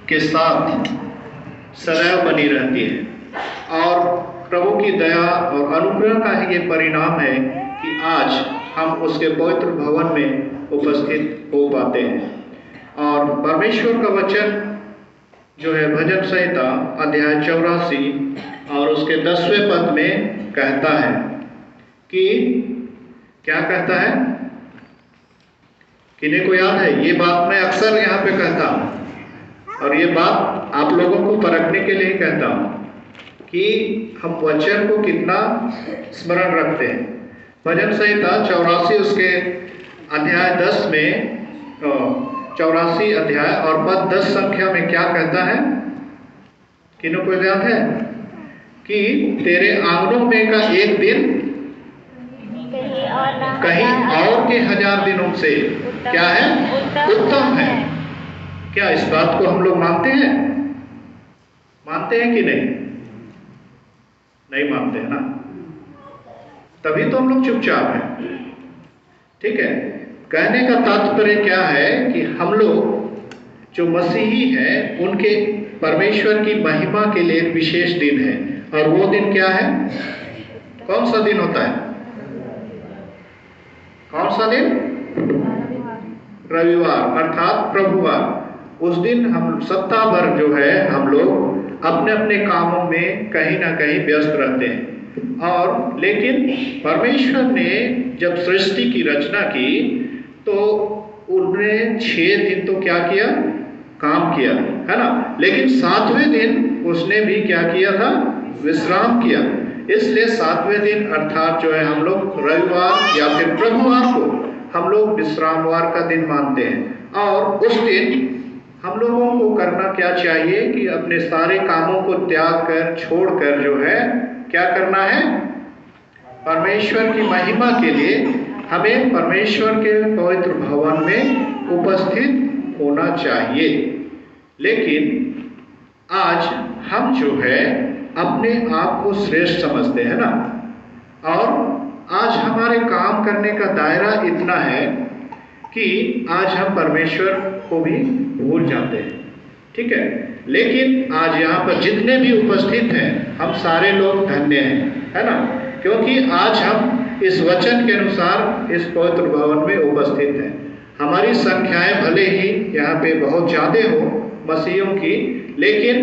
के साथ सदैव बनी रहती है। और प्रभु की दया और अनुग्रह का ही ये परिणाम है कि आज हम उसके पवित्र भवन में उपस्थित हो पाते हैं। और परमेश्वर का वचन जो है भजन संहिता अध्याय 84 और उसके 10वें पद में कहता है कि क्या कहता है? किन्हीं को याद है? ये बात मैं अक्सर यहाँ पे कहता हूँ और ये बात आप लोगों को परखने के लिए कहता हूँ कि हम वचन को कितना स्मरण रखते हैं। भजन संहिता 84 उसके अध्याय 10 में 84 अध्याय और पद 10 संख्या में क्या कहता है? किन्हों को याद है? कि तेरे आंगनों में का एक दिन कहीं और के 1000 दिनों से क्या है? उत्तम है। क्या इस बात को हम लोग मानते हैं? मानते हैं कि नहीं? नहीं मानते हैं ना, तभी तो हम लोग चुपचाप हैं। ठीक है, कहने का तात्पर्य क्या है कि हम लोग जो मसीही हैं उनके परमेश्वर की महिमा के लिए एक विशेष दिन है। और वो दिन क्या है? कौन सा दिन होता है? कौन सा दिन? रविवार अर्थात प्रभुवार। उस दिन हम सप्ताह भर जो है हम लोग अपने अपने कामों में कहीं ना कहीं व्यस्त रहते हैं। और लेकिन परमेश्वर ने जब सृष्टि की रचना की तो उन्होंने 6 दिन तो क्या किया? काम किया, है ना। लेकिन 7वें दिन उसने भी क्या किया था? विश्राम किया। इसलिए 7वें दिन अर्थात जो है हम लोग रविवार या फिर प्रभुवार को हम लोग विश्रामवार का दिन मानते हैं। और उस दिन हम लोगों को करना क्या चाहिए कि अपने सारे कामों को त्याग कर छोड़कर जो है क्या करना है? परमेश्वर की महिमा के लिए हमें परमेश्वर के पवित्र भवन में उपस्थित होना चाहिए। लेकिन आज हम जो है अपने आप को श्रेष्ठ समझते हैं ना, और आज हमारे काम करने का दायरा इतना है कि आज हम परमेश्वर को भी भूल जाते हैं। ठीक है, लेकिन आज यहाँ पर जितने भी उपस्थित हैं हम सारे लोग धन्य हैं, है ना, क्योंकि आज हम इस वचन के अनुसार इस पवित्र भवन में उपस्थित हैं। हमारी संख्याएं भले ही यहाँ पे बहुत ज़्यादा हो मसीहियों की, लेकिन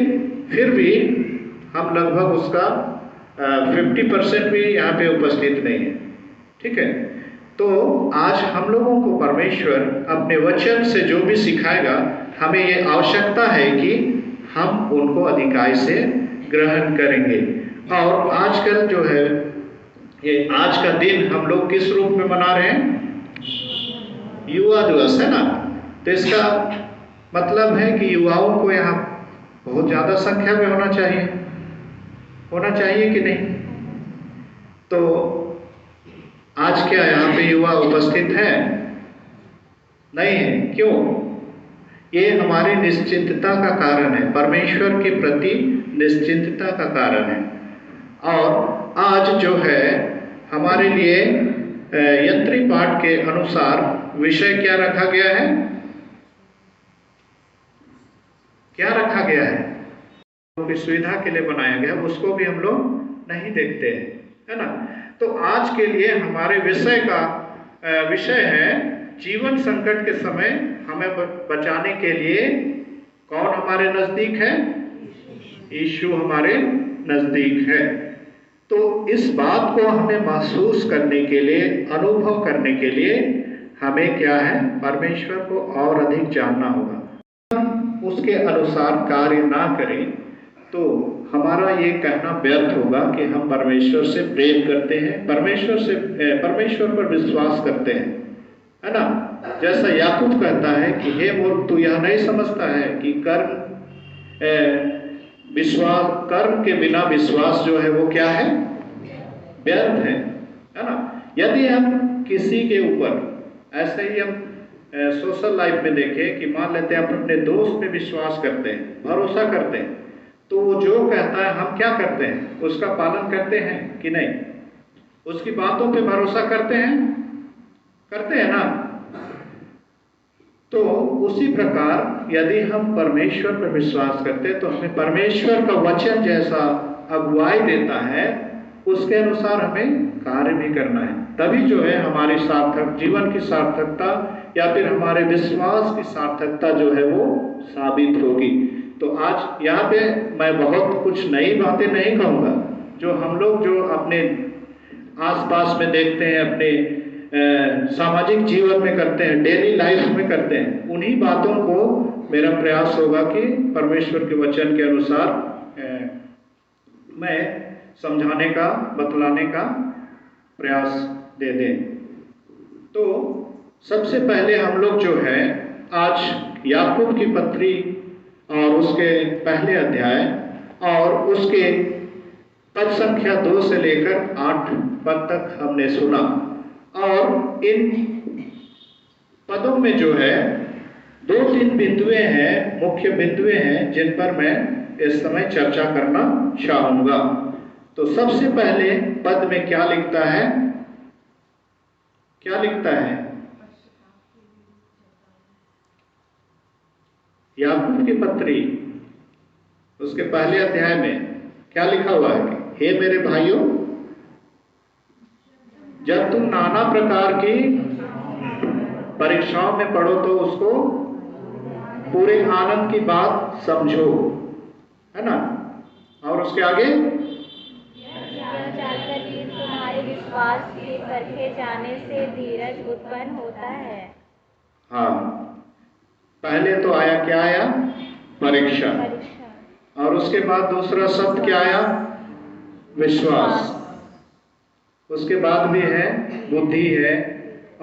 फिर भी हम लगभग उसका 50% भी यहाँ पे उपस्थित नहीं है। ठीक है, तो आज हम लोगों को परमेश्वर अपने वचन से जो भी सिखाएगा हमें ये आवश्यकता है कि हम उनको अधिकाई से ग्रहण करेंगे। और आजकल जो है ये आज का दिन हम लोग किस रूप में मना रहे हैं? युवा दिवस, है ना। तो इसका मतलब है कि युवाओं को यहाँ बहुत ज़्यादा संख्या में होना चाहिए कि नहीं? तो आज क्या यहाँ पे युवा उपस्थित है? नहीं है। क्यों? ये हमारी निश्चिंतता का कारण है, परमेश्वर के प्रति निश्चिंतता का कारण है। और आज जो है हमारे लिए यंत्री पाठ के अनुसार विषय क्या रखा गया है? क्या रखा गया है? तो सुविधा के लिए बनाया गया, उसको भी हम लोग नहीं देखते हैं, है ना। तो आज के लिए हमारे विषय का विषय है जीवन संकट के समय हमें बचाने के लिए कौन हमारे नजदीक है? यीशु हमारे नजदीक है। तो इस बात को हमें महसूस करने के लिए, अनुभव करने के लिए हमें क्या है? परमेश्वर को और अधिक जानना होगा। उसके अनुसार कार्य ना करें तो हमारा ये कहना व्यर्थ होगा कि हम परमेश्वर से प्रेम करते हैं, परमेश्वर पर विश्वास करते हैं, है ना। जैसा याकूब कहता है कि हे मूर्ख, तू यह नहीं समझता है कि कर्म के बिना विश्वास जो है वो क्या है? व्यर्थ है ना। यदि हम किसी के ऊपर ऐसे ही हम सोशल लाइफ में देखें कि मान लेते हैं हम अपने दोस्त पे विश्वास करते हैं, भरोसा करते हैं, तो वो जो कहता है हम क्या करते हैं? उसका पालन करते हैं कि नहीं? उसकी बातों पे भरोसा करते हैं ना। तो उसी प्रकार यदि हम परमेश्वर पर विश्वास करते हैं तो हमें परमेश्वर का वचन जैसा अगुवाई देता है उसके अनुसार हमें कार्य भी करना है, तभी जो है हमारी सार्थक जीवन की सार्थकता या फिर हमारे विश्वास की सार्थकता जो है वो साबित होगी। तो आज यहाँ पे मैं बहुत कुछ नई बातें नहीं कहूँगा, जो हम लोग जो अपने आसपास में देखते हैं, अपने सामाजिक जीवन में करते हैं, डेली लाइफ में करते हैं, उन्हीं बातों को मेरा प्रयास होगा कि परमेश्वर के वचन के अनुसार मैं समझाने का, बतलाने का प्रयास दे दें। तो सबसे पहले हम लोग जो है आज याकूब की पत्री और उसके पहले अध्याय और उसके पद संख्या 2 से लेकर 8 पद तक हमने सुना, और इन पदों में जो है 2-3 बिंदुएं हैं, मुख्य बिंदुएं हैं जिन पर मैं इस समय चर्चा करना चाहूंगा। तो सबसे पहले पद में क्या लिखता है, क्या लिखता है? याकूब की पत्री उसके पहले अध्याय में क्या लिखा हुआ है? हे मेरे भाइयों, जब तुम नाना प्रकार की परीक्षाओं में पढ़ो तो उसको पूरे आनंद की बात समझो, है ना? और उसके आगे तुम्हारे विश्वास के परखे जाने से धीरज उत्पन्न होता है। हाँ, पहले तो आया, क्या आया? परीक्षा। और उसके बाद दूसरा शब्द क्या आया? विश्वास। उसके बाद भी है बुद्धि है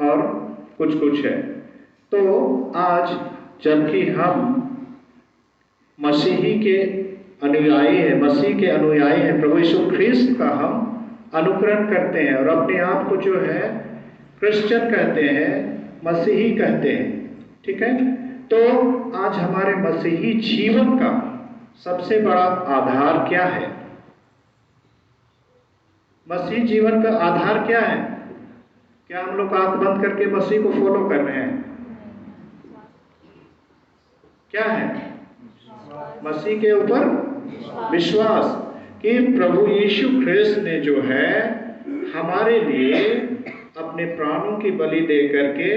और कुछ कुछ है। तो आज जबकि हम मसीही के अनुयायी हैं, मसीह के अनुयायी हैं, प्रभु यीशु ख्रिस्त का हम अनुकरण करते हैं और अपने आप को जो है क्रिश्चियन कहते हैं, मसीही कहते हैं, ठीक है? तो आज हमारे मसीही जीवन का सबसे बड़ा आधार क्या है? मसीह जीवन का आधार क्या है? क्या हम लोग आंख बंद करके मसीह को फॉलो कर रहे हैं? क्या है? मसीह के ऊपर विश्वास कि प्रभु यीशु ख्रिस्त ने जो है हमारे लिए अपने प्राणों की बलि दे करके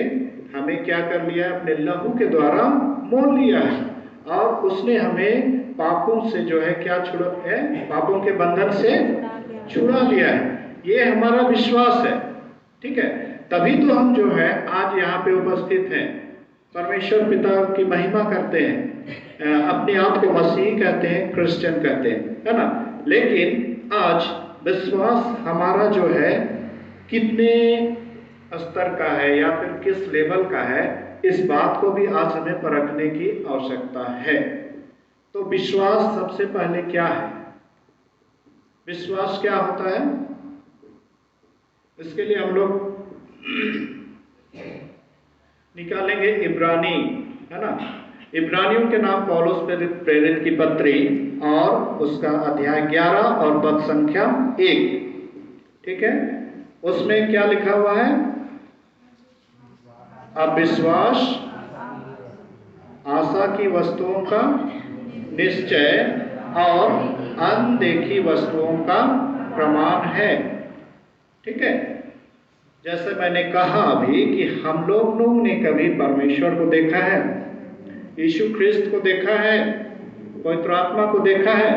हमें क्या कर लिया? अपने लहू के द्वारा मोल लिया है, और उसने हमें पापों से जो है क्या छुड़ा है? पापों के बंधन से छुड़ा लिया है। ये हमारा विश्वास है, ठीक है? तभी तो हम जो है आज यहाँ पे उपस्थित हैं, परमेश्वर पिता की महिमा करते हैं, अपने आप को मसीही कहते हैं, क्रिश्चियन कहते हैं, है ना? लेकिन आज विश्वास हमारा जो है कितने स्तर का है या फिर किस लेवल का है, इस बात को भी आज हमें परखने की आवश्यकता है। तो विश्वास सबसे पहले क्या है? विश्वास क्या होता है? इसके लिए हम लोग निकालेंगे इब्रानी, है ना? इब्रानियों के नाम पौलुस प्रेरित की पत्री और उसका अध्याय 11 और पद संख्या 1, ठीक है? उसमें क्या लिखा हुआ है? अविश्वास आशा की वस्तुओं का निश्चय और अनदेखी वस्तुओं का प्रमाण है, ठीक है? जैसे मैंने कहा अभी कि हम लोगों ने कभी परमेश्वर को देखा है, यीशु ख्रिस्त को देखा है, पवित्र आत्मा को देखा है?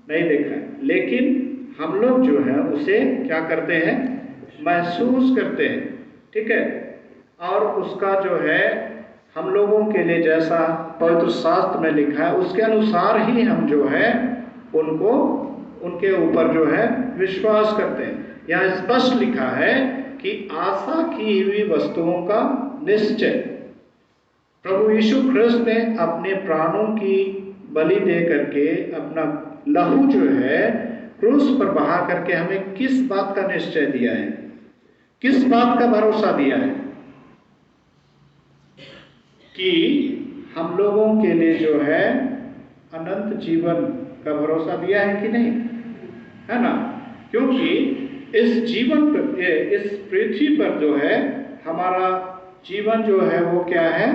नहीं देखा है, लेकिन हम लोग जो है उसे क्या करते हैं? महसूस करते हैं, ठीक है? और उसका जो है हम लोगों के लिए जैसा पवित्र शास्त्र में लिखा है उसके अनुसार ही हम जो है उनको उनके ऊपर जो है विश्वास करते हैं। यहाँ स्पष्ट लिखा है कि आशा की हुई वस्तुओं का निश्चय। प्रभु यीशु ख्रिस्त ने अपने प्राणों की बलि दे करके अपना लहू जो है क्रूस पर बहा करके हमें किस बात का निश्चय दिया है? किस बात का भरोसा दिया है? कि हम लोगों के लिए जो है अनंत जीवन का भरोसा दिया है कि नहीं, है ना? क्योंकि इस जीवन पर, इस पृथ्वी पर जो है हमारा जीवन जो है वो क्या है?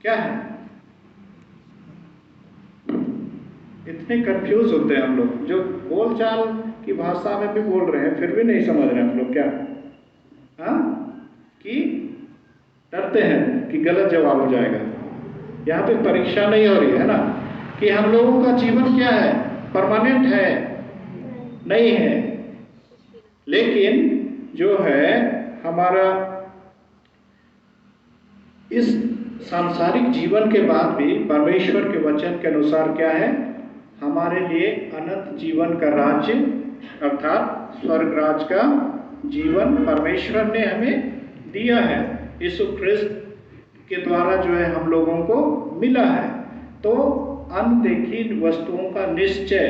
क्या है? इतने कंफ्यूज होते हैं हम लोग, जो बोलचाल की भाषा में भी बोल रहे हैं फिर भी नहीं समझ रहे हम लोग। क्या हाँ कि डरते हैं कि गलत जवाब हो जाएगा। यहाँ पे परीक्षा नहीं हो रही है ना कि हम लोगों का जीवन क्या है, परमानेंट है नहीं है, लेकिन जो है हमारा इस सांसारिक जीवन के बाद भी परमेश्वर के वचन के अनुसार क्या है, हमारे लिए अनंत जीवन का राज्य अर्थात स्वर्ग राज का जीवन परमेश्वर ने हमें दिया है, यीशु ख्रिस्त के द्वारा जो है हम लोगों को मिला है। तो अनदेखी वस्तुओं का निश्चय,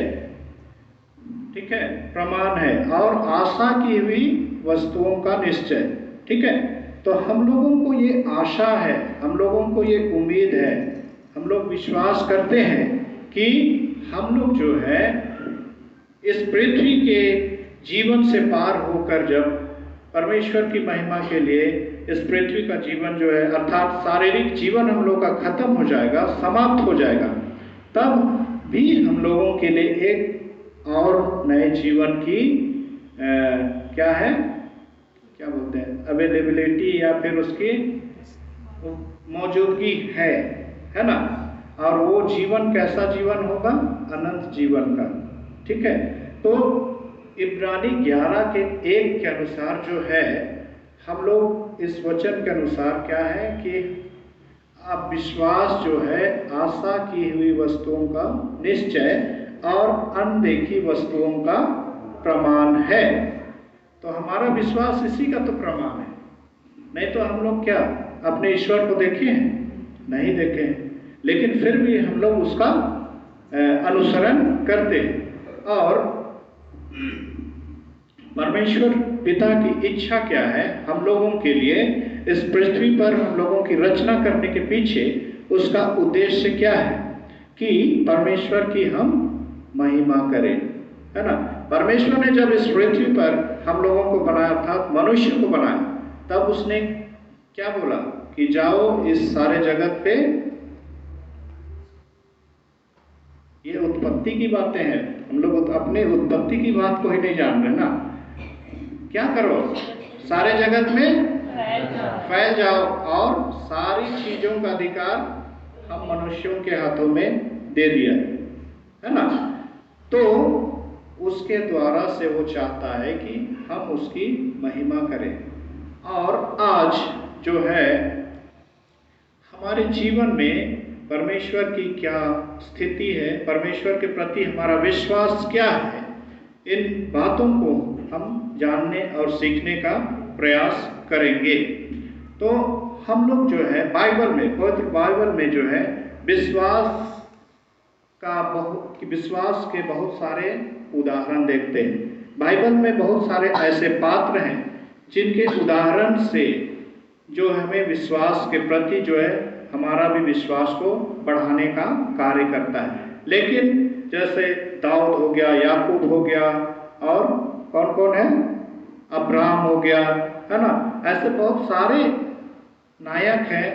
ठीक है, प्रमाण है, और आशा की हुई वस्तुओं का निश्चय, ठीक है। तो हम लोगों को ये आशा है, हम लोगों को ये उम्मीद है, हम लोग विश्वास करते हैं कि हम लोग जो है इस पृथ्वी के जीवन से पार होकर जब परमेश्वर की महिमा के लिए इस पृथ्वी का जीवन जो है अर्थात शारीरिक जीवन हम लोग का खत्म हो जाएगा, समाप्त हो जाएगा, तब भी हम लोगों के लिए एक और नए जीवन की क्या है, क्या बोलते हैं, अवेलेबिलिटी या फिर उसकी मौजूदगी है ना। और वो जीवन कैसा जीवन होगा? अनंत जीवन का, ठीक है। तो इब्रानी 11 के 1 के अनुसार जो है हम लोग इस वचन के अनुसार क्या है कि अब विश्वास जो है आशा की हुई वस्तुओं का निश्चय और अनदेखी वस्तुओं का प्रमाण है। तो हमारा विश्वास इसी का तो प्रमाण है, नहीं तो हम लोग क्या अपने ईश्वर को देखे हैं? नहीं देखे हैं, लेकिन फिर भी हम लोग उसका अनुसरण करते हैं। और परमेश्वर पिता की इच्छा क्या है हम लोगों के लिए, इस पृथ्वी पर हम लोगों की रचना करने के पीछे उसका उद्देश्य क्या है कि परमेश्वर की हम महिमा करें, है ना। परमेश्वर ने जब इस पृथ्वी पर हम लोगों को बनाया अर्थात मनुष्य को बनाया, तब उसने क्या बोला कि जाओ इस सारे जगत पे, ये उत्पत्ति की बातें हैं, हम लोग अपने उत्पत्ति की बात को ही नहीं जान रहे ना। क्या करो? सारे जगत में फैल जाओ और सारी चीजों का अधिकार हम मनुष्यों के हाथों में दे दिया, है ना। तो उसके द्वारा से वो चाहता है कि हम उसकी महिमा करें। और आज जो है हमारे जीवन में परमेश्वर की क्या स्थिति है, परमेश्वर के प्रति हमारा विश्वास क्या है, इन बातों को हम जानने और सीखने का प्रयास करेंगे। तो हम लोग जो है बाइबल में, पवित्र बाइबल में जो है विश्वास के बहुत सारे उदाहरण देखते हैं। बाइबल में बहुत सारे ऐसे पात्र हैं जिनके उदाहरण से जो हमें विश्वास के प्रति जो है हमारा भी विश्वास को बढ़ाने का कार्य करता है। लेकिन जैसे दाऊद हो गया, याकूब हो गया, और कौन कौन है, अब्राहम हो गया, है ना। ऐसे बहुत सारे नायक हैं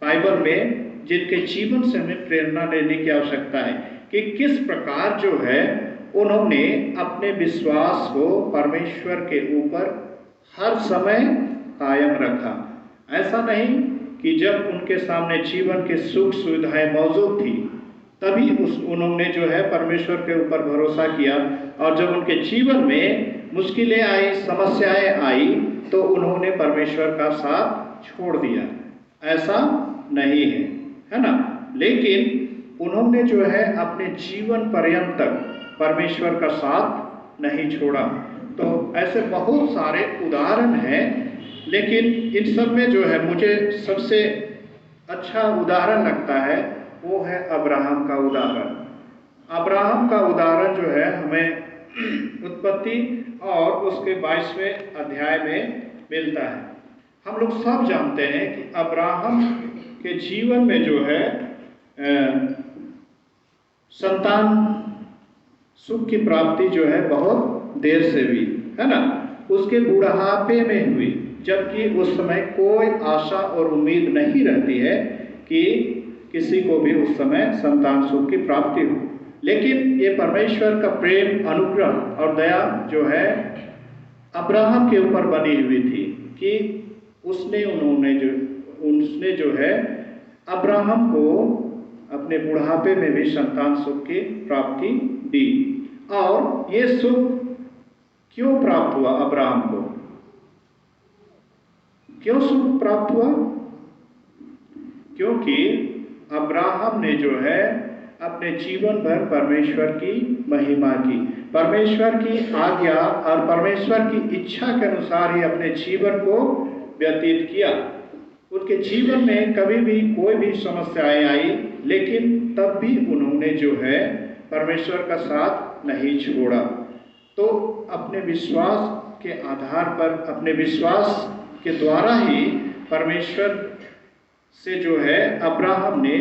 बाइबल में जिनके जीवन से हमें प्रेरणा लेने की आवश्यकता है कि किस प्रकार जो है उन्होंने अपने विश्वास को परमेश्वर के ऊपर हर समय कायम रखा। ऐसा नहीं कि जब उनके सामने जीवन की सुख सुविधाएं मौजूद थी तभी उन्होंने जो है परमेश्वर के ऊपर भरोसा किया, और जब उनके जीवन में मुश्किलें आई, समस्याएं आई, तो उन्होंने परमेश्वर का साथ छोड़ दिया। ऐसा नहीं है ना। लेकिन उन्होंने जो है अपने जीवन पर्यंत तक परमेश्वर का साथ नहीं छोड़ा। तो ऐसे बहुत सारे उदाहरण हैं, लेकिन इन सब में जो है मुझे सबसे अच्छा उदाहरण लगता है वो है अब्राहम का उदाहरण। अब्राहम का उदाहरण जो है हमें उत्पत्ति और उसके 22वें अध्याय में मिलता है। हम लोग सब जानते हैं कि अब्राहम के जीवन में जो है संतान सुख की प्राप्ति जो है बहुत देर से हुई, है ना। उसके बुढ़ापे में हुई, जबकि उस समय कोई आशा और उम्मीद नहीं रहती है कि किसी को भी उस समय संतान सुख की प्राप्ति हो। लेकिन ये परमेश्वर का प्रेम, अनुग्रह और दया जो है अब्राहम के ऊपर बनी हुई थी कि उसने जो है अब्राहम को अपने बुढ़ापे में भी संतान सुख की प्राप्ति दी। और ये सुख क्यों प्राप्त हुआ अब्राहम को? क्यों सुख प्राप्त हुआ? क्योंकि अब्राहम ने जो है अपने जीवन भर परमेश्वर की महिमा की, परमेश्वर की आज्ञा और परमेश्वर की इच्छा के अनुसार ही अपने जीवन को व्यतीत किया। उनके जीवन में कभी भी कोई भी समस्याएं आई, लेकिन तब भी उन्होंने जो है परमेश्वर का साथ नहीं छोड़ा। तो अपने विश्वास के आधार पर, अपने विश्वास के द्वारा ही परमेश्वर से जो है अब्राहम ने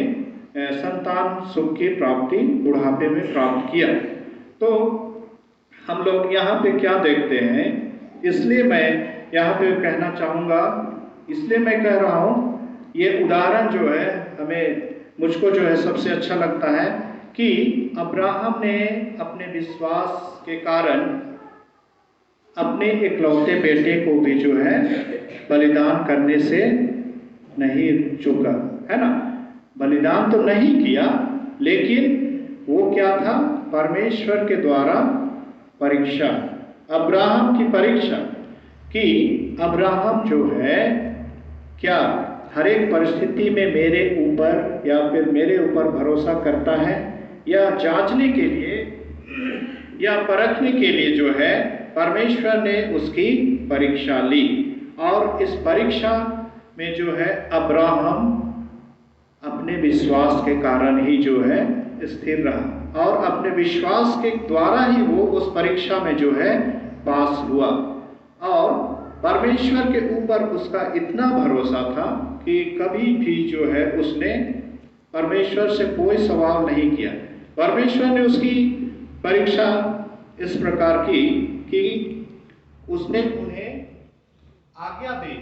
संतान सुख की प्राप्ति बुढ़ापे में प्राप्त किया। तो हम लोग यहाँ पे क्या देखते हैं, इसलिए मैं यहाँ पे कहना चाहूँगा, इसलिए मैं कह रहा हूँ ये उदाहरण जो है मुझको जो है सबसे अच्छा लगता है कि अब्राहम ने अपने विश्वास के कारण अपने इकलौते बेटे को भी जो है बलिदान करने से नहीं चूका, है ना। बलिदान तो नहीं किया, लेकिन वो क्या था? परमेश्वर के द्वारा परीक्षा, अब्राहम की परीक्षा कि अब्राहम जो है क्या हर एक परिस्थिति में मेरे ऊपर या फिर मेरे ऊपर भरोसा करता है, या जांचने के लिए या परखने के लिए जो है परमेश्वर ने उसकी परीक्षा ली। और इस परीक्षा में जो है अब्राहम अपने विश्वास के कारण ही जो है स्थिर रहा, और अपने विश्वास के द्वारा ही वो उस परीक्षा में जो है पास हुआ। और परमेश्वर के ऊपर उसका इतना भरोसा था कि कभी भी जो है उसने परमेश्वर से कोई सवाल नहीं किया। परमेश्वर ने उसकी परीक्षा इस प्रकार की कि उसने उन्हें आज्ञा दी